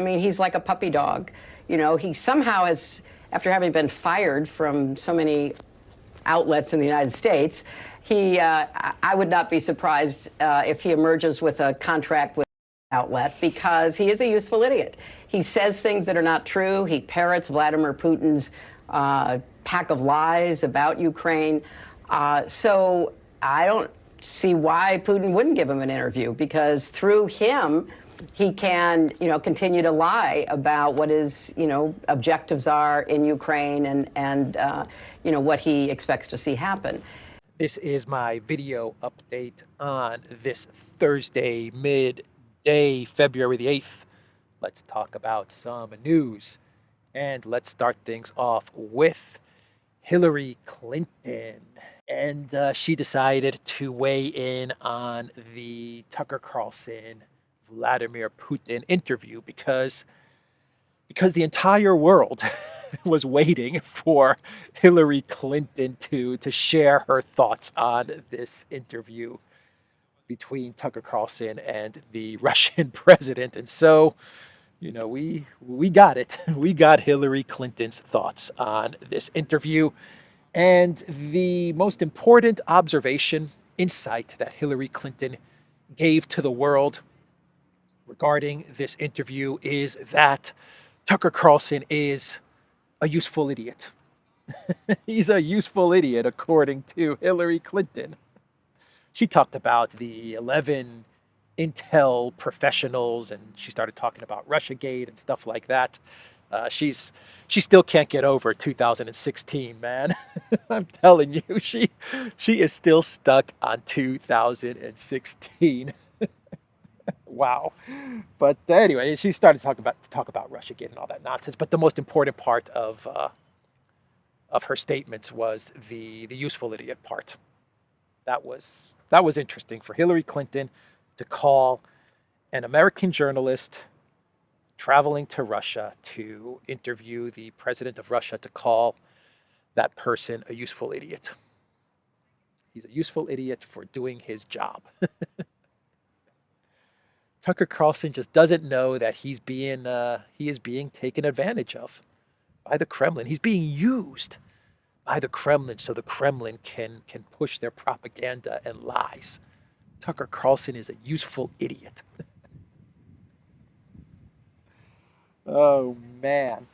I mean, he's like a puppy dog. You know, he somehow has, after having been fired from so many outlets in the United States, I would not be surprised if he emerges with a contract with an outlet, because he is a useful idiot. He says things that are not true. He parrots Vladimir Putin's pack of lies about Ukraine. So I don't see why Putin wouldn't give him an interview, because through him, he can, continue to lie about what his, objectives are in Ukraine and what he expects to see happen. This is my video update on this Thursday, midday, February the 8th. Let's talk about some news. And let's start things off with Hillary Clinton. And she decided to weigh in on the Tucker Carlson Vladimir Putin interview because the entire world was waiting for Hillary Clinton to share her thoughts on this interview between Tucker Carlson and the Russian president. And so, we got it. We got Hillary Clinton's thoughts on this interview. And the most important observation, insight that Hillary Clinton gave to the world regarding this interview is that Tucker Carlson is a useful idiot. He's a useful idiot, according to Hillary Clinton. She talked about the 11 intel professionals, and she started talking about Russiagate and stuff like that. She still can't get over 2016, man. I'm telling you, she is still stuck on 2016. Wow. But anyway, she started to talk about Russiagate and all that nonsense. But the most important part of her statements was the useful idiot part. That was interesting for Hillary Clinton to call an American journalist traveling to Russia to interview the president of Russia, to call that person a useful idiot. He's a useful idiot for doing his job. Tucker Carlson just doesn't know that he is being taken advantage of by the Kremlin. He's being used by the Kremlin so the Kremlin can push their propaganda and lies. Tucker Carlson is a useful idiot. Oh man.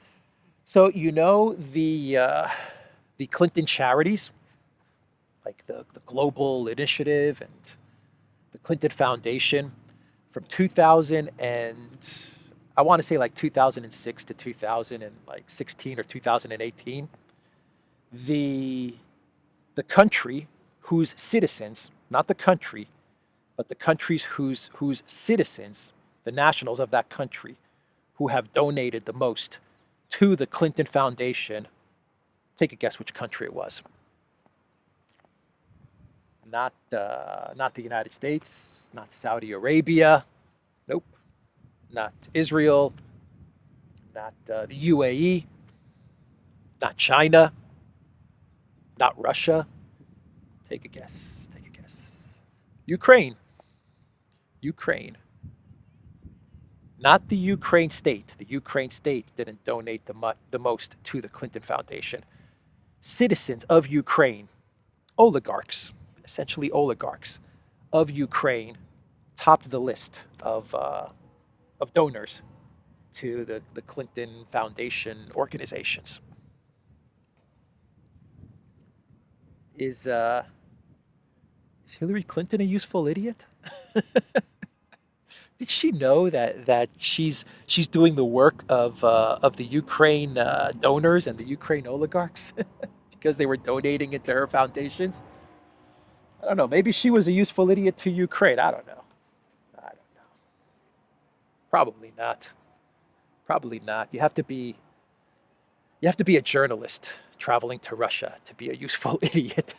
So the Clinton charities, like the Global Initiative and the Clinton Foundation, from 2000 and I want to say like 2006 to 2016 or 2018, the country whose citizens, not the country, but the countries whose citizens, the nationals of that country, who have donated the most to the Clinton Foundation, take a guess which country it was. Not the United States, not Saudi Arabia, nope, not Israel, not the UAE, not China, not Russia. Take a guess. Ukraine. Not the Ukraine state. The Ukraine state didn't donate the most to the Clinton Foundation. Citizens of Ukraine, oligarchs, essentially oligarchs of Ukraine, topped the list of donors to the Clinton Foundation organizations. Is Hillary Clinton a useful idiot? Did she know that she's doing the work of the Ukraine donors and the Ukraine oligarchs because they were donating into her foundations? I don't know. Maybe she was a useful idiot to Ukraine. I don't know. Probably not. You have to be a journalist traveling to Russia to be a useful idiot.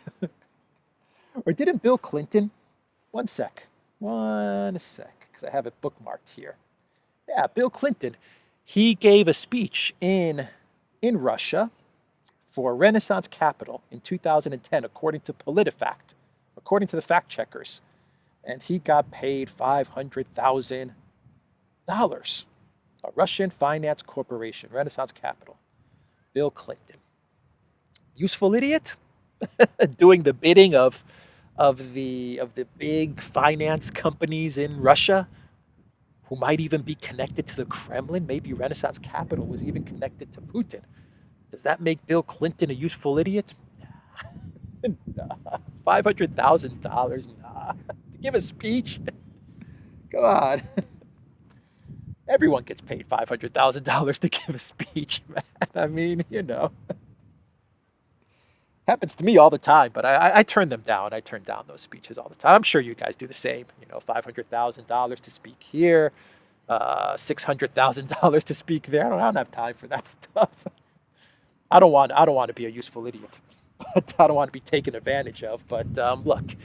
Or didn't Bill Clinton? One sec, because I have it bookmarked here. Yeah, Bill Clinton. He gave a speech in Russia for Renaissance Capital in 2010, according to PolitiFact, according to the fact checkers. And he got paid $500,000. A Russian finance corporation, Renaissance Capital. Bill Clinton. Useful idiot? Doing the bidding of the big finance companies in Russia, who might even be connected to the Kremlin. Maybe Renaissance Capital was even connected to Putin. Does that make Bill Clinton a useful idiot? Nah. $500,000, nah. To give a speech? Come on. Everyone gets paid $500,000 to give a speech, man. I mean, happens to me all the time, but I turn them down. I turn down those speeches all the time. I'm sure you guys do the same. $500,000 to speak here, $600,000 to speak there. I don't have time for that stuff. I don't want to be a useful idiot. I don't want to be taken advantage of. But look,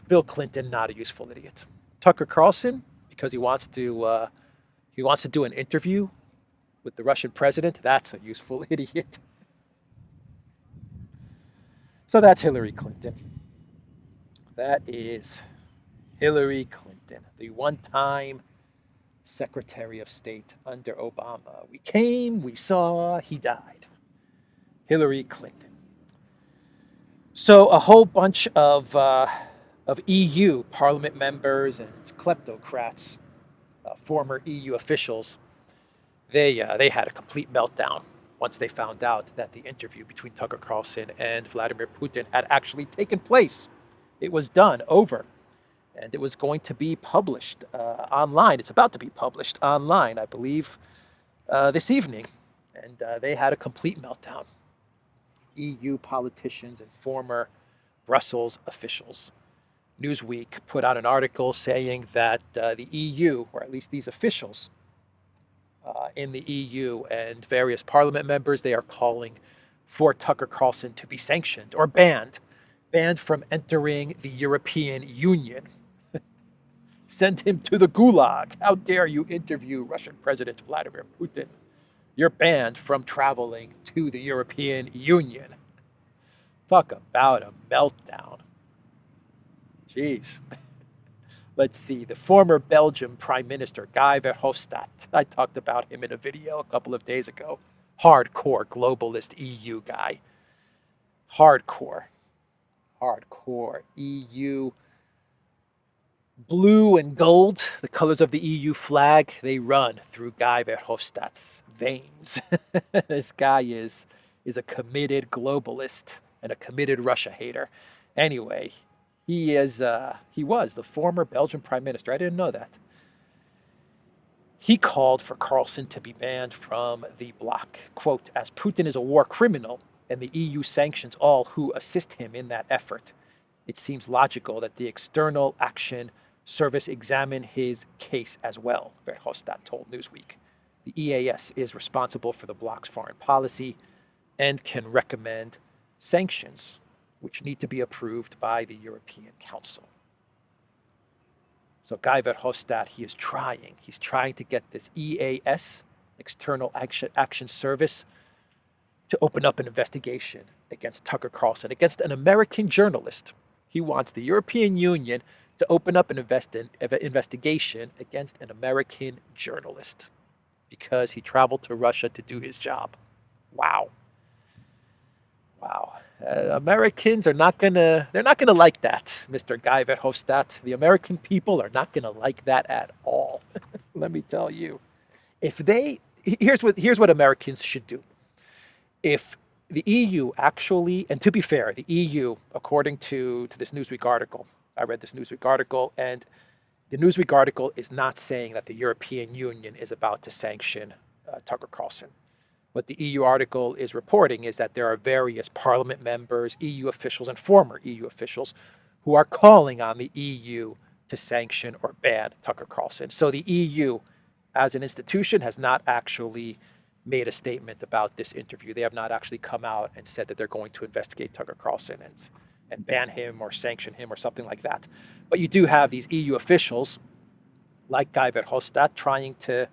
Bill Clinton, not a useful idiot. Tucker Carlson, because he wants to do an interview with the Russian president. That's a useful idiot. So that's Hillary Clinton. That is Hillary Clinton, the one-time Secretary of State under Obama. We came, we saw, he died. Hillary Clinton. So a whole bunch of EU Parliament members and kleptocrats, former EU officials, they had a complete meltdown once they found out that the interview between Tucker Carlson and Vladimir Putin had actually taken place. It was done, over, and it was going to be published online. It's about to be published online, I believe, this evening, and they had a complete meltdown. EU politicians and former Brussels officials. Newsweek put out an article saying that the EU, or at least these officials in the EU and various parliament members, they are calling for Tucker Carlson to be sanctioned or banned from entering the European Union. Send him to the gulag. How dare you interview Russian President Vladimir Putin? You're banned from traveling to the European Union. Talk about a meltdown. Jeez. Let's see, the former Belgian Prime Minister, Guy Verhofstadt. I talked about him in a video a couple of days ago. Hardcore globalist EU guy. Hardcore EU. Blue and gold, the colors of the EU flag, they run through Guy Verhofstadt's veins. This guy is a committed globalist and a committed Russia hater. Anyway, he was the former Belgian Prime Minister. I didn't know that. He called for Carlson to be banned from the bloc. Quote, as Putin is a war criminal and the EU sanctions all who assist him in that effort, it seems logical that the External Action Service examine his case as well, Verhofstadt told Newsweek. The EAS is responsible for the bloc's foreign policy and can recommend sanctions, which need to be approved by the European Council. So Guy Verhofstadt, he's trying to get this EAS, External Action Service, to open up an investigation against Tucker Carlson, against an American journalist. He wants the European Union to open up an investigation against an American journalist because he traveled to Russia to do his job. Wow. Americans are they're not gonna like that, Mr. Guy Verhofstadt. The American people are not gonna like that at all. Let me tell you. Here's what Americans should do. If the EU actually, and to be fair, the EU, according to this Newsweek article, I read this Newsweek article, and the Newsweek article is not saying that the European Union is about to sanction Tucker Carlson. What the EU article is reporting is that there are various parliament members, EU officials, and former EU officials who are calling on the EU to sanction or ban Tucker Carlson. So the EU, as an institution, has not actually made a statement about this interview. They have not actually come out and said that they're going to investigate Tucker Carlson and ban him or sanction him or something like that. But you do have these EU officials, like Guy Verhofstadt, trying to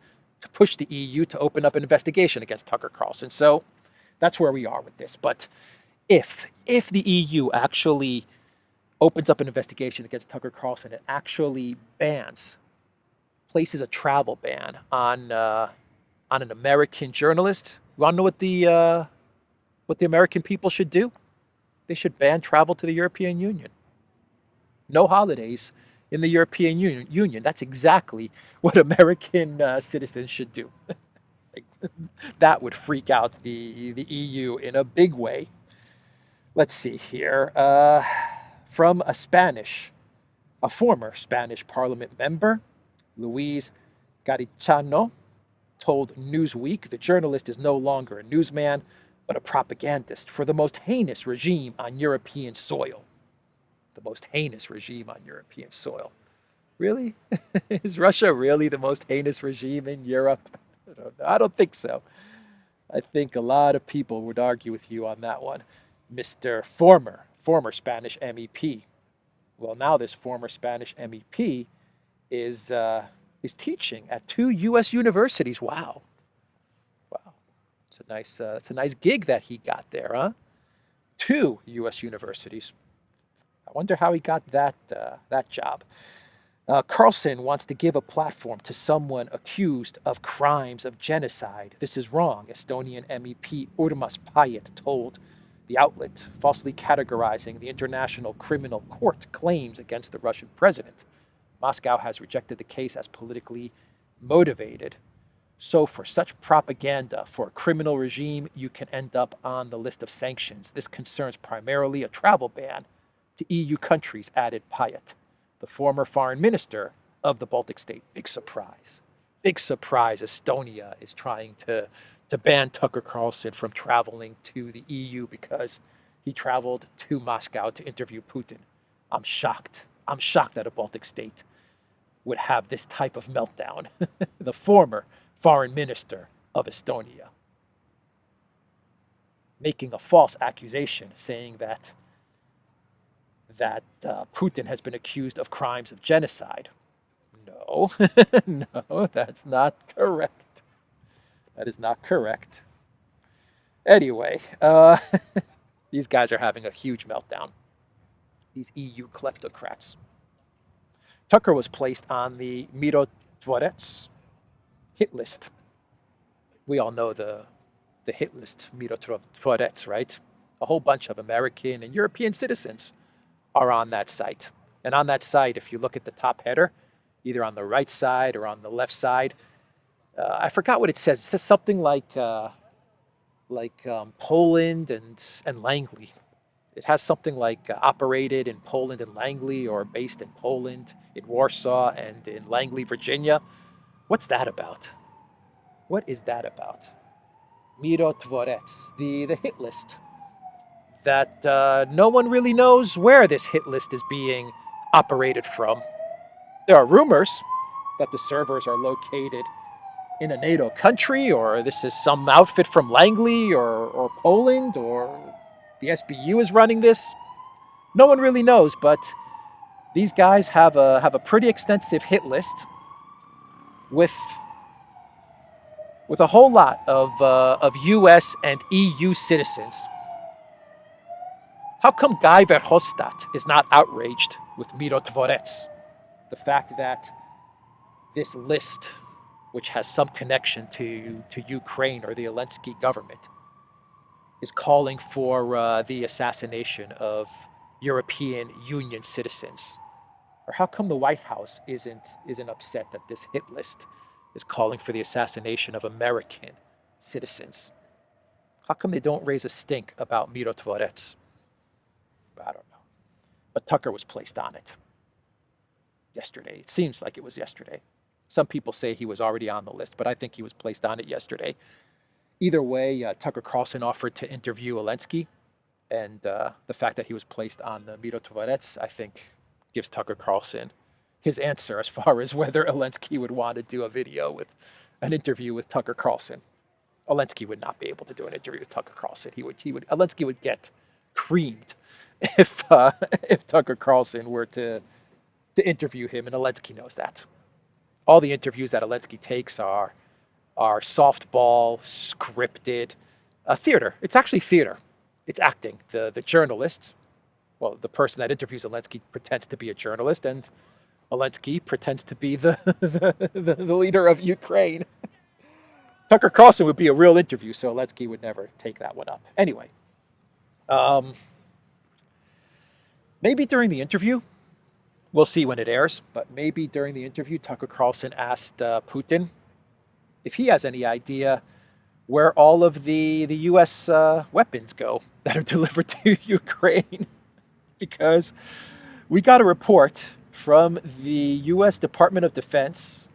push the EU to open up an investigation against Tucker Carlson. So that's where we are with this. But if the EU actually opens up an investigation against Tucker Carlson and actually bans places a travel ban on an American journalist. You want to know what the American people should do? They should ban travel to the European Union. No holidays in the European Union. That's exactly what American citizens should do. That would freak out the EU in a big way. Let's see here. From a former Spanish parliament member, Luis Garicano, told Newsweek the journalist is no longer a newsman, but a propagandist for the most heinous regime on European soil. The most heinous regime on European soil. Really? Is Russia really the most heinous regime in Europe? I don't know. I don't think so. I think a lot of people would argue with you on that one. Mr. Former Spanish MEP. Well, now this former Spanish MEP is teaching at 2 U.S. universities. Wow. Wow. It's a nice gig that he got there, huh? 2 U.S. universities. I wonder how he got that job. Carlson wants to give a platform to someone accused of crimes of genocide. This is wrong, Estonian MEP Urmas Paet told the outlet, falsely categorizing the International Criminal Court claims against the Russian president. Moscow has rejected the case as politically motivated. So for such propaganda for a criminal regime, you can end up on the list of sanctions. This concerns primarily a travel ban to EU countries, added Paet, the former foreign minister of the Baltic state. Big surprise. Big surprise. Estonia is trying to ban Tucker Carlson from traveling to the EU because he traveled to Moscow to interview Putin. I'm shocked. I'm shocked that a Baltic state would have this type of meltdown. The former foreign minister of Estonia making a false accusation saying that Putin has been accused of crimes of genocide. No, no, that's not correct. That is not correct. Anyway, these guys are having a huge meltdown. These EU kleptocrats. Tucker was placed on the Mirotvorets hit list. We all know the hit list, Mirotvorets, right? A whole bunch of American and European citizens are on that site. And on that site, if you look at the top header, either on the right side or on the left side, I forgot what it says. It says something like Poland and Langley. It has something like operated in Poland and Langley, or based in Poland, in Warsaw, and in Langley, Virginia. What's that about? What is that about? Mirotvorets, the hit list. That no one really knows where this hit list is being operated from. There are rumors that the servers are located in a NATO country, or this is some outfit from Langley or Poland, or the SBU is running this. No one really knows, but these guys have a pretty extensive hit list with a whole lot of U.S. and EU citizens. How come Guy Verhofstadt is not outraged with Mirotvorets? The fact that this list, which has some connection to Ukraine or the Elensky government, is calling for the assassination of European Union citizens. Or how come the White House isn't upset that this hit list is calling for the assassination of American citizens? How come they don't raise a stink about Mirotvorets? I don't know. But Tucker was placed on it yesterday. It seems like it was yesterday. Some people say he was already on the list, but I think he was placed on it yesterday. Either way, Tucker Carlson offered to interview Elensky, and the fact that he was placed on the Mirotvorets, I think, gives Tucker Carlson his answer as far as whether Elensky would want to do an interview with Tucker Carlson. Elensky would not be able to do an interview with Tucker Carlson. Elensky would get creamed if Tucker Carlson were to interview him, and Elensky knows that. All the interviews that Elensky takes are softball, scripted, theater. It's actually theater. It's acting. The journalist, well, the person that interviews Elensky pretends to be a journalist, and Elensky pretends to be the leader of Ukraine. Tucker Carlson would be a real interview, so Elensky would never take that one up. Anyway, maybe during the interview, we'll see when it airs, but maybe during the interview, Tucker Carlson asked Putin if he has any idea where all of the U.S. Weapons go that are delivered to Ukraine. Because we got a report from the U.S. Department of Defense,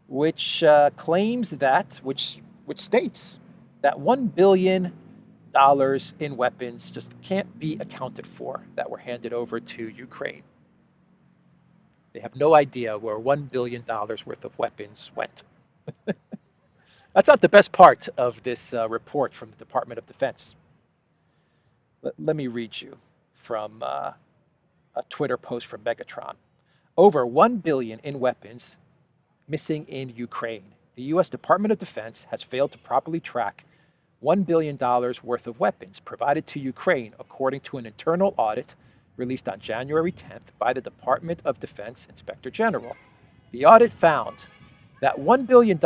which claims that, which states that $1 billion in weapons just can't be accounted for that were handed over to Ukraine. They have no idea where $1 billion worth of weapons went. That's not the best part of this report from the Department of Defense. Let me read you from a Twitter post from Megatron. Over $1 billion in weapons missing in Ukraine. The U.S. Department of Defense has failed to properly track $1 billion worth of weapons provided to Ukraine, according to an internal audit released on January 10th by the Department of Defense Inspector General. The audit found that $1 billion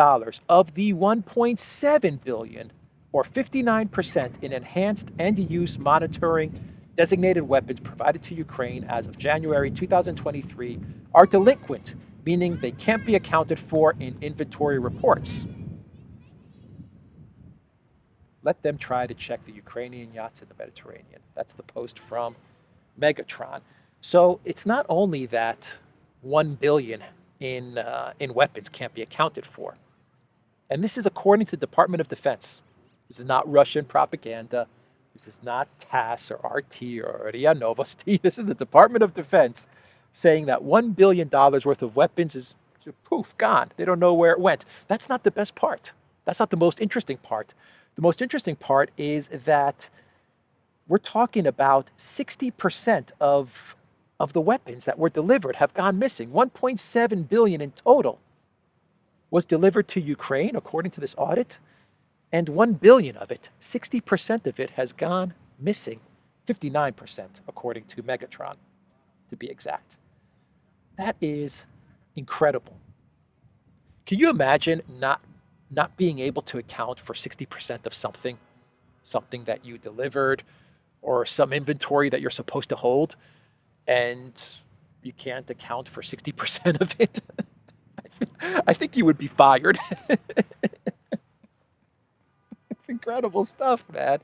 of the $1.7 billion, or 59% in enhanced end-use monitoring designated weapons provided to Ukraine as of January 2023, are delinquent, meaning they can't be accounted for in inventory reports. Let them try to check the Ukrainian yachts in the Mediterranean. That's the post from Megatron. So it's not only that $1 billion in weapons can't be accounted for. And this is according to the Department of Defense. This is not Russian propaganda. This is not TASS or RT or RIA Novosti. This is the Department of Defense saying that $1 billion worth of weapons is poof, gone. They don't know where it went. That's not the best part. That's not the most interesting part. The most interesting part is that we're talking about 60% of the weapons that were delivered have gone missing. 1.7 billion in total was delivered to Ukraine, according to this audit, and 1 billion of it, 60% of it, has gone missing. 59%, according to Megatron, to be exact. That is incredible. Can you imagine not being able to account for 60% of something that you delivered, or some inventory that you're supposed to hold, and you can't account for 60% of it? I think you would be fired. It's incredible stuff, man.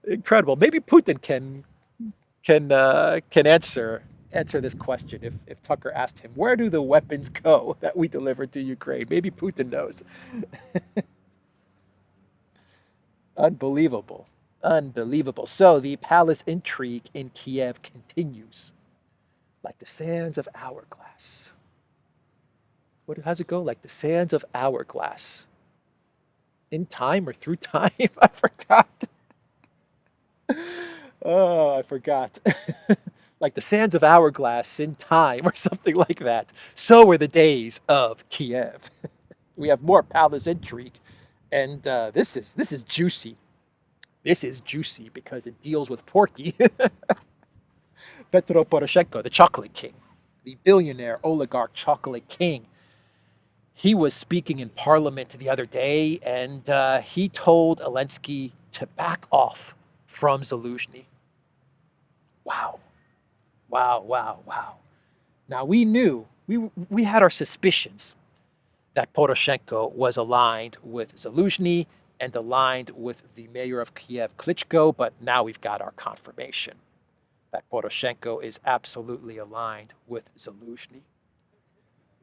Incredible. Maybe Putin can answer this question. If Tucker asked him, where do the weapons go that we delivered to Ukraine? Maybe Putin knows. Unbelievable. Unbelievable. So the palace intrigue in Kyiv continues like the sands of hourglass. How's it go? Like the sands of hourglass. In time or through time? I forgot. Oh, I forgot. Like the sands of hourglass in time or something like that. So were the days of Kyiv. We have more palace intrigue. And this is juicy. This is juicy because it deals with Porky. Petro Poroshenko, the chocolate king, the billionaire oligarch chocolate king. He was speaking in parliament the other day, and he told Elensky to back off from Zaluzhny. Wow. Wow, wow, wow. Now, we knew, we had our suspicions that Poroshenko was aligned with Zaluzhny and aligned with the mayor of Kyiv, Klitschko, but now we've got our confirmation that Poroshenko is absolutely aligned with Zaluzhny.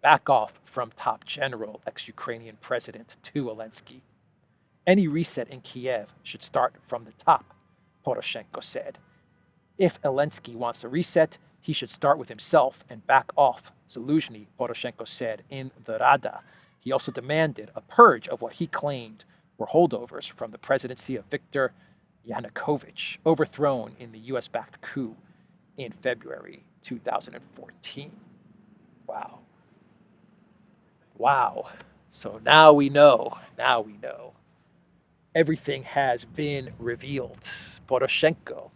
Back off from top general, ex-Ukrainian president, to Elensky. Any reset in Kyiv should start from the top, Poroshenko said. If Elensky wants a reset, he should start with himself and back off, Zaluzhny, Poroshenko said in the Rada. He also demanded a purge of what he claimed were holdovers from the presidency of Viktor Yanukovych, overthrown in the US-backed coup in February 2014. Wow. Wow. So now we know. Everything has been revealed. Poroshenko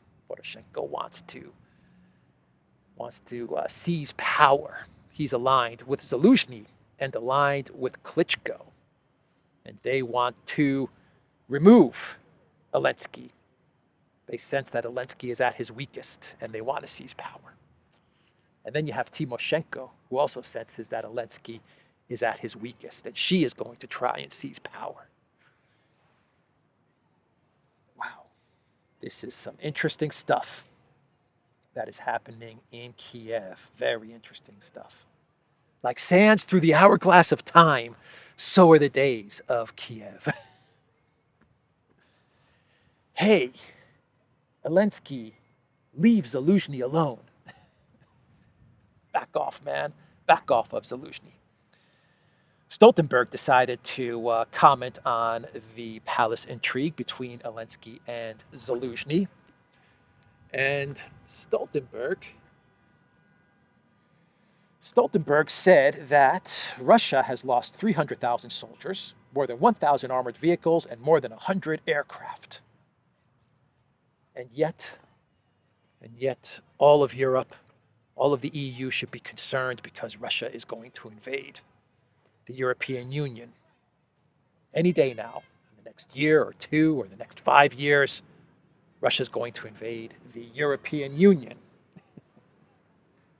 wants to seize power. he's aligned with Zaluzhny and aligned with Klitschko. And they want to remove Elensky. They sense that Elensky is at his weakest and they want to seize power. And then you have Tymoshenko, who also senses that Elensky is at his weakest and she is going to try and seize power. Wow. This is some interesting stuff that is happening in Kyiv. Very interesting stuff. Like sands through the hourglass of time, so are the days of Kyiv. Hey, Elensky, leave Zaluzhny alone. Back off, man. Back off of Zaluzhny. Stoltenberg decided to comment on the palace intrigue between Elensky and Zaluzhny. And Stoltenberg said that Russia has lost 300,000 soldiers, more than 1,000 armored vehicles, and more than 100 aircraft. And yet, all of Europe, all of the EU should be concerned because Russia is going to invade the European Union any day now. In the next year or two or the next 5 years, Russia's going to invade the European Union.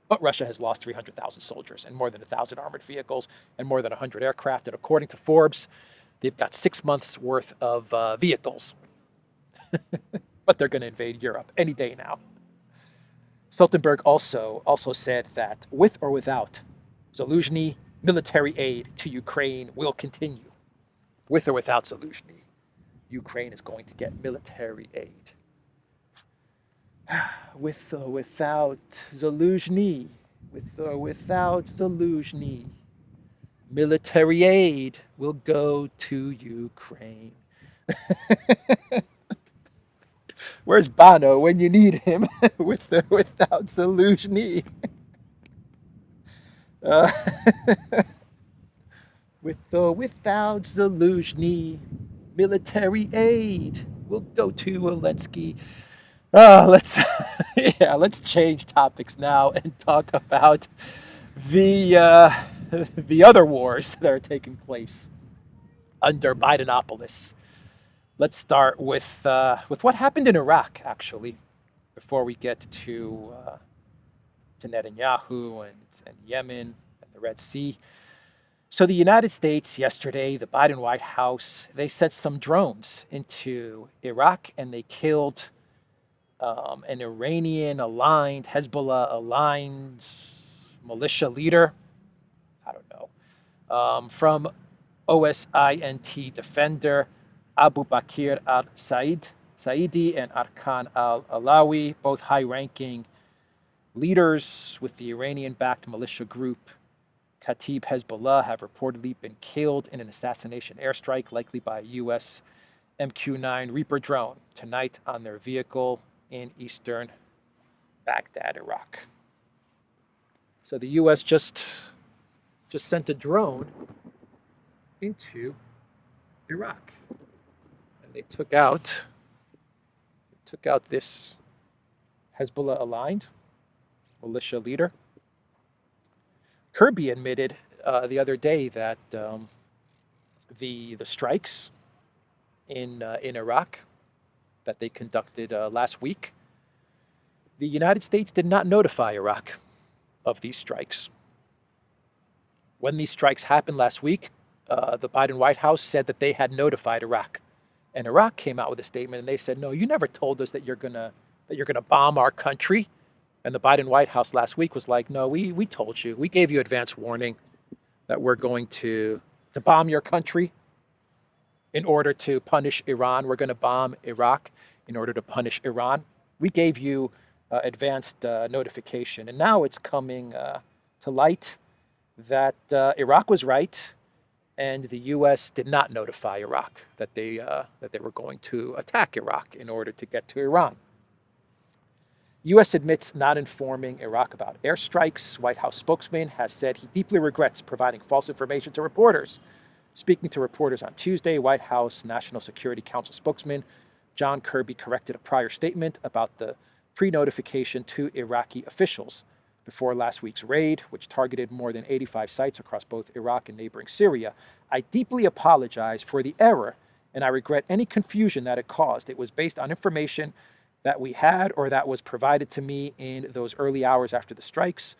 But Russia has lost 300,000 soldiers and more than 1,000 armored vehicles and more than 100 aircraft. And according to Forbes, they've got 6 months worth of vehicles. But they're going to invade Europe any day now. Stoltenberg also said that with or without Zaluzhny, military aid to Ukraine will continue. With or without Zaluzhny, Ukraine is going to get military aid. With or without Zaluzhny, military aid will go to Ukraine. Where's Bono when you need him? With or without Zaluzhny. With or without Zaluzhny, military aid will go to Elensky. Let's change topics now and talk about the other wars that are taking place under Bidenopolis. Let's start with what happened in Iraq, actually, before we get to Netanyahu and Yemen and the Red Sea. So the United States yesterday, the Biden White House, they sent some drones into Iraq and they killed an Iranian-aligned, Hezbollah-aligned militia leader, I don't know, from OSINT defender Abu Bakr al-Saidi and Arkan al-Alawi, both high-ranking leaders with the Iranian-backed militia group Kataib Hezbollah, have reportedly been killed in an assassination airstrike, likely by a U.S. MQ-9 Reaper drone, tonight on their vehicle in eastern Baghdad, Iraq. So the U.S. just sent a drone into Iraq, and they took out this Hezbollah-aligned militia leader. Kirby admitted the other day that the strikes in Iraq that they conducted last week, the United States did not notify Iraq of these strikes. When these strikes happened last week, the Biden White House said that they had notified Iraq, and Iraq came out with a statement and they said, "No, you never told us that you're gonna bomb our country." And the Biden White House last week was like, "No, we told you. We gave you advance warning that we're going to bomb your country in order to punish Iran. We're going to bomb Iraq in order to punish Iran. We gave you advanced notification." And now it's coming to light that Iraq was right, and the U.S. did not notify Iraq that they were going to attack Iraq in order to get to Iran. U.S. admits not informing Iraq about airstrikes. White House spokesman has said he deeply regrets providing false information to reporters. Speaking to reporters on Tuesday, White House National Security Council spokesman John Kirby corrected a prior statement about the pre-notification to Iraqi officials. before last week's raid, which targeted more than 85 sites across both Iraq and neighboring Syria. I deeply apologize for the error, and I regret any confusion that it caused. It was based on information that we had or that was provided to me in those early hours after the strikes.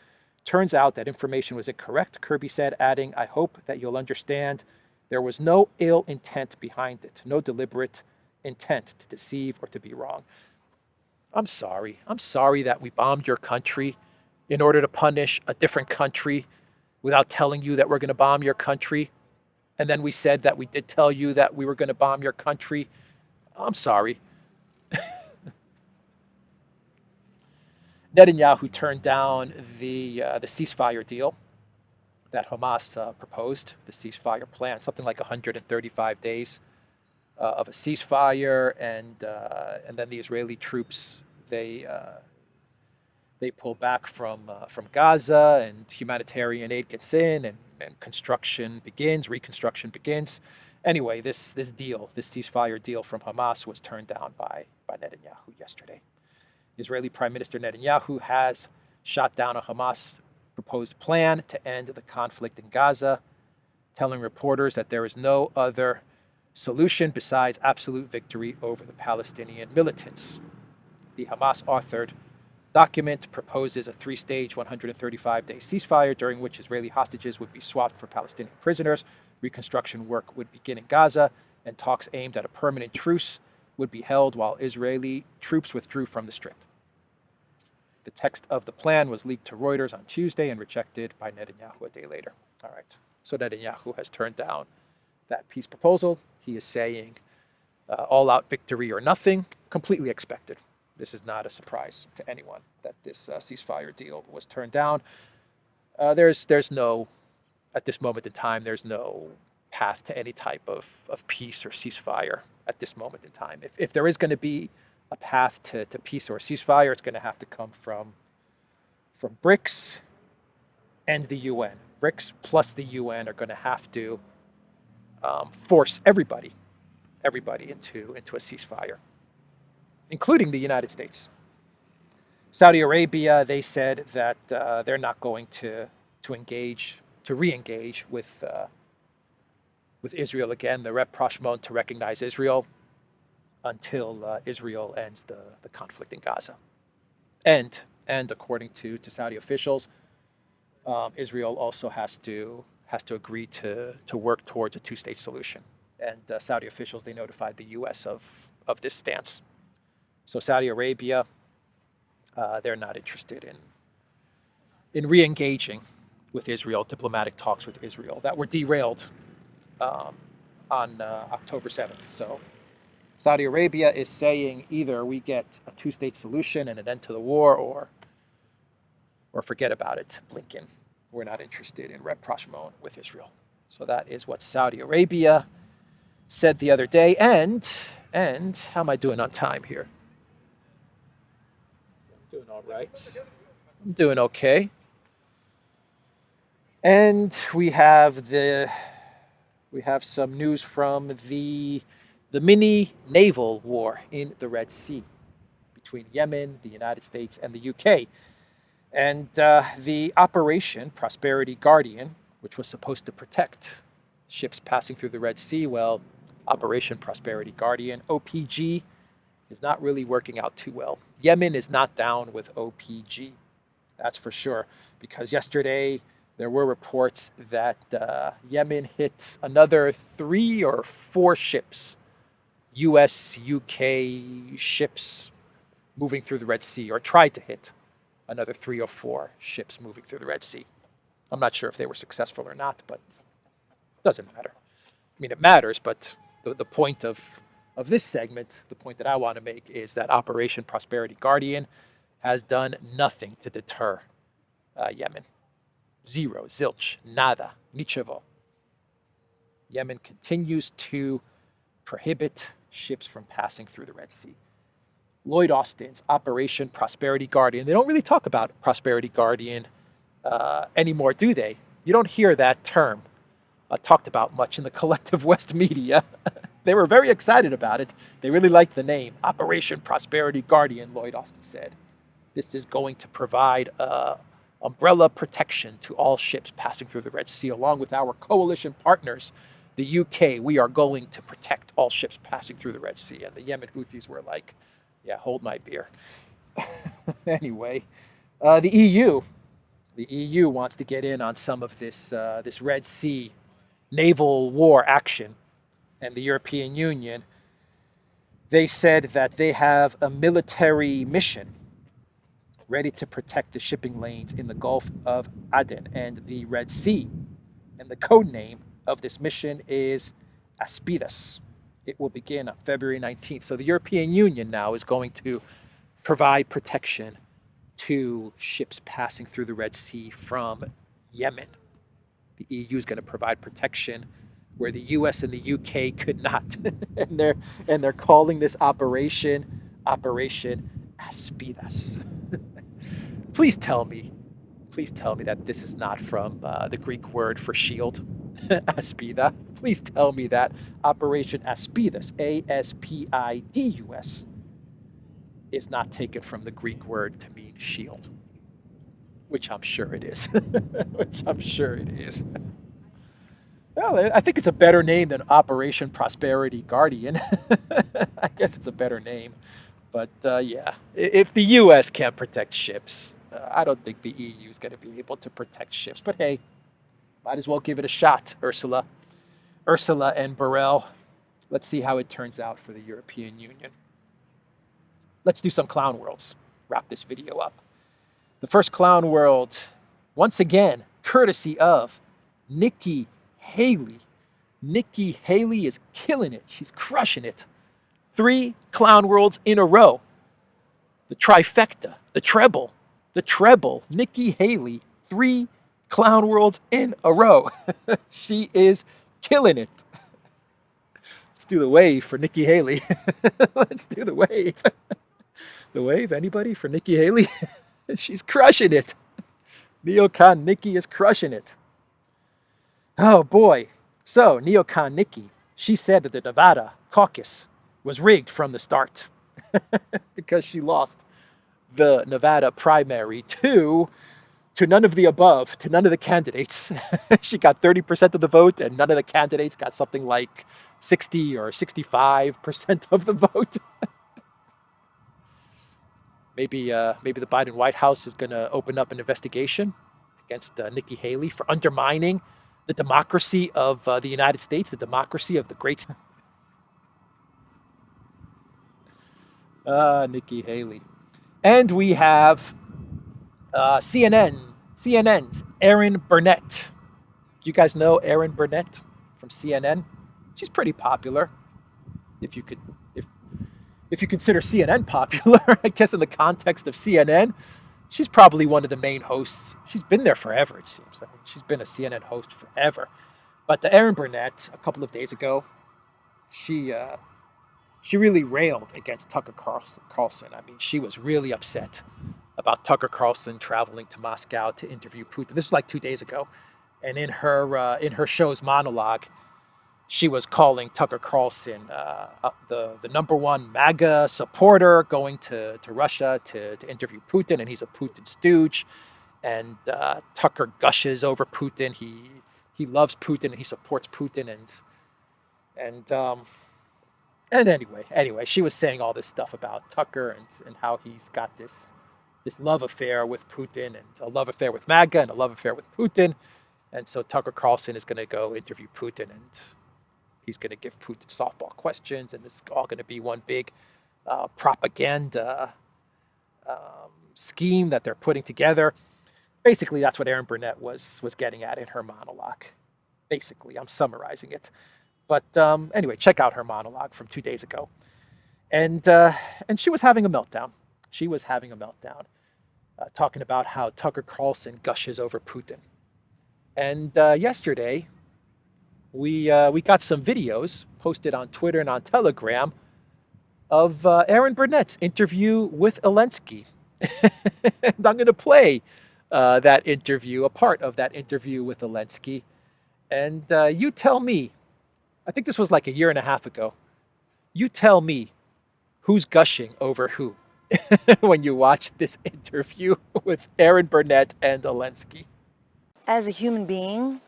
Turns out that information was incorrect, Kirby said, adding, I hope that you'll understand there was no ill intent behind it, no deliberate intent to deceive or to be wrong. I'm sorry. I'm sorry that we bombed your country in order to punish a different country without telling you that we're going to bomb your country. And then we said that we did tell you that we were going to bomb your country. I'm sorry. Netanyahu turned down the ceasefire deal that Hamas proposed, the ceasefire plan, something like 135 days of a ceasefire, and then the Israeli troops they pull back from Gaza, and humanitarian aid gets in, and reconstruction begins. Anyway, this ceasefire deal from Hamas was turned down by Netanyahu yesterday. Israeli Prime Minister Netanyahu has shot down a Hamas proposed plan to end the conflict in Gaza, telling reporters that there is no other solution besides absolute victory over the Palestinian militants. The Hamas-authored document proposes a three-stage 135-day ceasefire during which Israeli hostages would be swapped for Palestinian prisoners, reconstruction work would begin in Gaza, and talks aimed at a permanent truce would be held while Israeli troops withdrew from the Strip. The text of the plan was leaked to Reuters on Tuesday and rejected by Netanyahu a day later. All right, so Netanyahu has turned down that peace proposal. He is saying all-out victory or nothing, completely expected. This is not a surprise to anyone that this ceasefire deal was turned down. There's no, at this moment in time, there's no path to any type of peace or ceasefire at this moment in time. If there is going to be a path to peace or a ceasefire, it's going to have to come from BRICS and the UN. BRICS plus the UN are going to have to force everybody into a ceasefire, including the United States. Saudi Arabia, they said that they're not going to re-engage with Israel again, the rapprochement to recognize Israel until Israel ends the conflict in Gaza. And according to Saudi officials, Israel also has to agree to work towards a two-state solution. And Saudi officials, they notified the U.S. of this stance. So Saudi Arabia, they're not interested in re-engaging with Israel, diplomatic talks with Israel that were derailed on October 7th. So Saudi Arabia is saying either we get a two-state solution and an end to the war, or forget about it, Blinken. We're not interested in rapprochement with Israel. So that is what Saudi Arabia said the other day. And how am I doing on time here? I'm doing all right. I'm doing okay. And we have some news from the mini naval war in the Red Sea between Yemen, the United States, and the UK. And the Operation Prosperity Guardian, which was supposed to protect ships passing through the Red Sea, well, Operation Prosperity Guardian, OPG, is not really working out too well. Yemen is not down with OPG, that's for sure, because yesterday there were reports that Yemen hit another 3 or 4 ships, US, UK ships moving through the Red Sea, or tried to hit another 3 or 4 ships moving through the Red Sea. I'm not sure if they were successful or not, but it doesn't matter. I mean, it matters, but the point of this segment, the point that I want to make is that Operation Prosperity Guardian has done nothing to deter Yemen. Zero, zilch, nada, nichevo. Yemen continues to prohibit ships from passing through the Red Sea. Lloyd Austin's Operation Prosperity Guardian. They don't really talk about Prosperity Guardian anymore, do they? You don't hear that term talked about much in the collective West media. They were very excited about it. They really liked the name, Operation Prosperity Guardian, Lloyd Austin said. This is going to provide umbrella protection to all ships passing through the Red Sea, along with our coalition partners, the UK. We are going to protect all ships passing through the Red Sea. And the Yemen Houthis were like, yeah, hold my beer. Anyway, the EU. The EU wants to get in on some of this Red Sea naval war action. And the European Union, they said that they have a military mission ready to protect the shipping lanes in the Gulf of Aden and the Red Sea. And the code name of this mission is Aspides. It will begin on February 19th. So the European Union now is going to provide protection to ships passing through the Red Sea from Yemen. The EU is going to provide protection where the US and the UK could not. and they're calling this Operation Aspides. Please tell me that this is not from the Greek word for shield, aspida. Please tell me that Operation Aspides, Aspidus, is not taken from the Greek word to mean shield, which I'm sure it is. Well, I think it's a better name than Operation Prosperity Guardian. I guess it's a better name. But yeah, if the U.S. can't protect ships, I don't think the EU is going to be able to protect ships. But hey, might as well give it a shot, Ursula and Borrell. Let's see how it turns out for the European Union. Let's do some clown worlds. Wrap this video up. The first clown world, once again, courtesy of Nikki Haley. Nikki Haley is killing it. She's crushing it. 3 clown worlds in a row. The trifecta, the treble. Nikki Haley, 3 clown worlds in a row. She is killing it. Let's do the wave for Nikki Haley. Let's do the wave. The wave, anybody for Nikki Haley? She's crushing it. Neocon Nikki is crushing it. Oh boy. So, Neocon Nikki, she said that the Nevada caucus was rigged from the start because she lost the Nevada primary to none of the above, to none of the candidates. She got 30% of the vote, and none of the candidates got something like 60 or 65% of the vote. Maybe the Biden White House is going to open up an investigation against Nikki Haley for undermining the democracy of the United States, the democracy of the great... Nikki Haley. And we have CNN's Erin Burnett. Do you guys know Erin Burnett from CNN? She's pretty popular. If you consider CNN popular, I guess in the context of CNN, she's probably one of the main hosts. She's been there forever, it seems. I mean, she's been a CNN host forever. But the Erin Burnett, a couple of days ago, she really railed against Tucker Carlson. I mean, she was really upset about Tucker Carlson traveling to Moscow to interview Putin. This was like 2 days ago. And in her show's monologue, she was calling Tucker Carlson the number one MAGA supporter going to Russia to interview Putin, and he's a Putin stooge. And Tucker gushes over Putin. He loves Putin and he supports Putin. And anyway, she was saying all this stuff about Tucker and how he's got this love affair with Putin and a love affair with MAGA and a love affair with Putin. And so Tucker Carlson is going to go interview Putin, and he's going to give Putin softball questions, and this is all going to be one big propaganda scheme that they're putting together. Basically, that's what Erin Burnett was getting at in her monologue. Basically, I'm summarizing it. But anyway, check out her monologue from 2 days ago. And she was having a meltdown. Talking about how Tucker Carlson gushes over Putin. And yesterday, we got some videos posted on Twitter and on Telegram of Erin Burnett's interview with Elensky. And I'm going to play that interview, a part of that interview with Elensky. And you tell me, I think this was like a year and a half ago. You tell me who's gushing over who. when you watch this interview with Erin Burnett and Elensky? As a human being,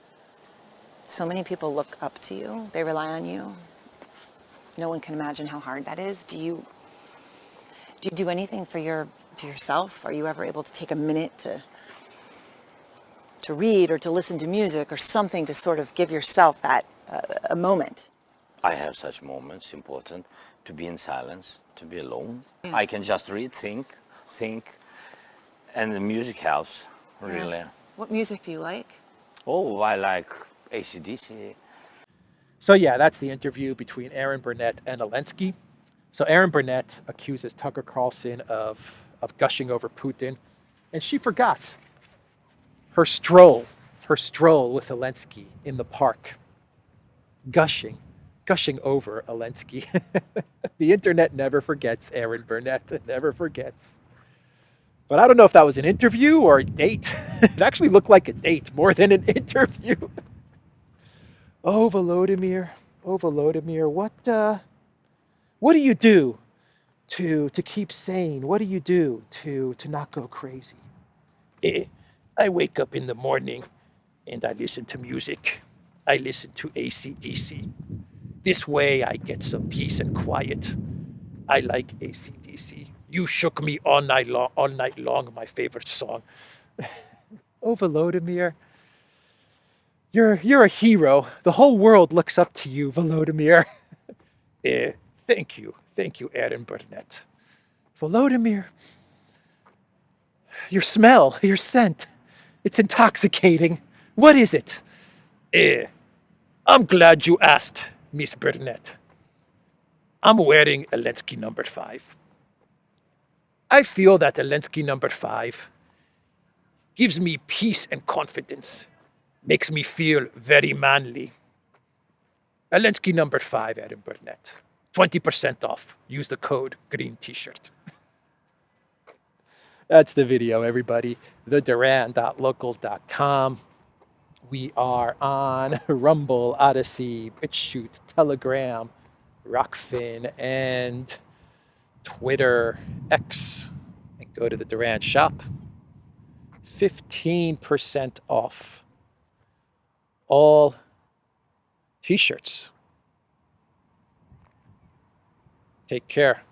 so many people look up to you. They rely on you. No one can imagine how hard that is. Do you do anything for yourself? Are you ever able to take a minute to read or to listen to music or something to sort of give yourself that a moment? I have such moments, important, to be in silence, to be alone. I can just read, think, and the music helps, really. Yeah. What music do you like? Oh, I like AC/DC. So yeah, that's the interview between Erin Burnett and Elensky. So Erin Burnett accuses Tucker Carlson of gushing over Putin, and she forgot her stroll with Elensky in the park, gushing over Elensky. The internet never forgets, Erin Burnett. It never forgets. But I don't know if that was an interview or a date. It actually looked like a date more than an interview. Oh, Volodymyr, what do you do to keep sane? What do you do to not go crazy? I wake up in the morning and I listen to music. I listen to AC/DC. This way I get some peace and quiet. I like AC/DC. You Shook Me All Night Long, my favorite song. Oh, Volodymyr, you're a hero. The whole world looks up to you, Volodymyr. Thank you, Erin Burnett. Volodymyr, your smell, your scent, it's intoxicating. What is it? I'm glad you asked, Miss Burnett. I'm wearing Elensky No. 5. I feel that Elensky No. 5 gives me peace and confidence, makes me feel very manly. Elensky No. 5, Erin Burnett. 20% off. Use the code green t-shirt. That's the video, everybody. theduran.locals.com. We are on Rumble, ODYSEE, BitChute, Telegram, Rockfin, and Twitter, X. And go to the Duran shop. 15% off all t-shirts. Take care.